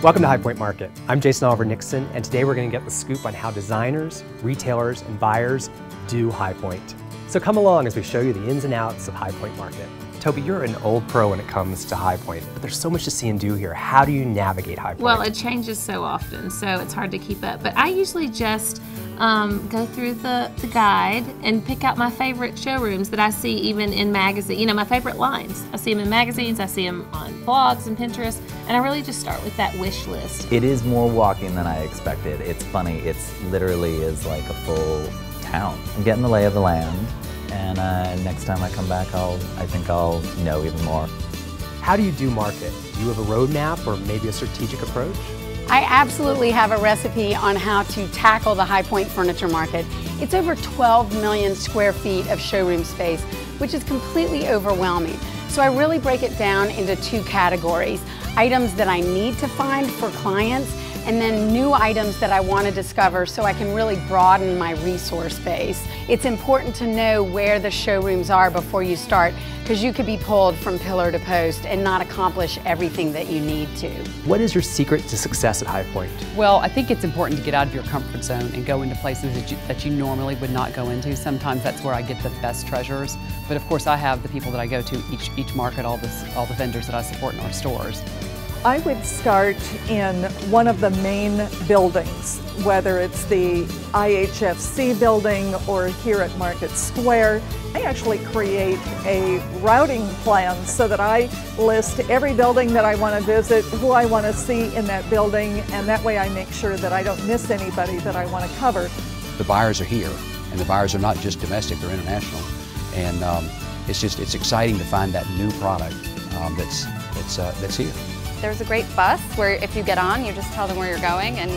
Welcome to High Point Market. I'm Jason Oliver Nixon, and today we're going to get the scoop on how designers, retailers, and buyers do High Point. So come along as we show you the ins and outs of High Point Market. Toby, you're an old pro when it comes to High Point, but there's so much to see and do here. How do you navigate High Point? Well, it changes so often, so it's hard to keep up. But I usually just go through the guide and pick out my favorite showrooms that I see even in magazines. You know, my favorite lines. I see them in magazines, I see them on blogs and Pinterest, and I really just start with that wish list. It is more walking than I expected. It's funny, it's literally is like a full town. I'm getting the lay of the land, and next time I come back, I think I'll know even more. How do you do market? Do you have a roadmap or maybe a strategic approach? I absolutely have a recipe on how to tackle the High Point furniture market. It's over 12 million square feet of showroom space, which is completely overwhelming. So I really break it down into two categories: items that I need to find for clients, and then new items that I want to discover so I can really broaden my resource base. It's important to know where the showrooms are before you start, because you could be pulled from pillar to post and not accomplish everything that you need to. What is your secret to success at High Point? Well, I think it's important to get out of your comfort zone and go into places that you normally would not go into. Sometimes that's where I get the best treasures. But of course I have the people that I go to each market, all the vendors that I support in our stores. I would start in one of the main buildings, whether it's the IHFC building or here at Market Square. I actually create a routing plan so that I list every building that I want to visit, who I want to see in that building, and that way I make sure that I don't miss anybody that I want to cover. The buyers are here, and the buyers are not just domestic, they're international. And it's exciting to find that new product that's here. There's a great bus where if you get on, you just tell them where you're going, and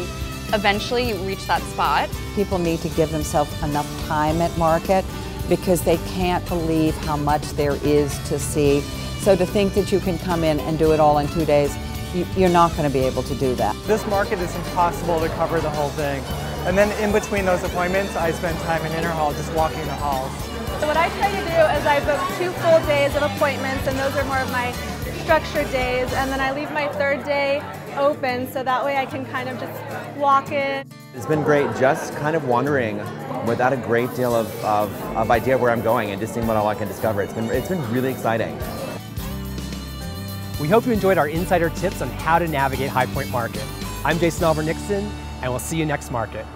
eventually you reach that spot. People need to give themselves enough time at market because they can't believe how much there is to see. So to think that you can come in and do it all in 2 days, you're not going to be able to do that. This market is impossible to cover the whole thing. And then in between those appointments, I spend time in Interhall just walking the halls. So what I try to do is I book 2 full days of appointments, and those are more of my structured days, and then I leave my third day open so that way I can kind of just walk in. It's been great just kind of wandering without a great deal of idea of where I'm going and just seeing what all I can discover. It's been really exciting. We hope you enjoyed our insider tips on how to navigate High Point Market. I'm Jason Oliver Nixon, and we'll see you next market.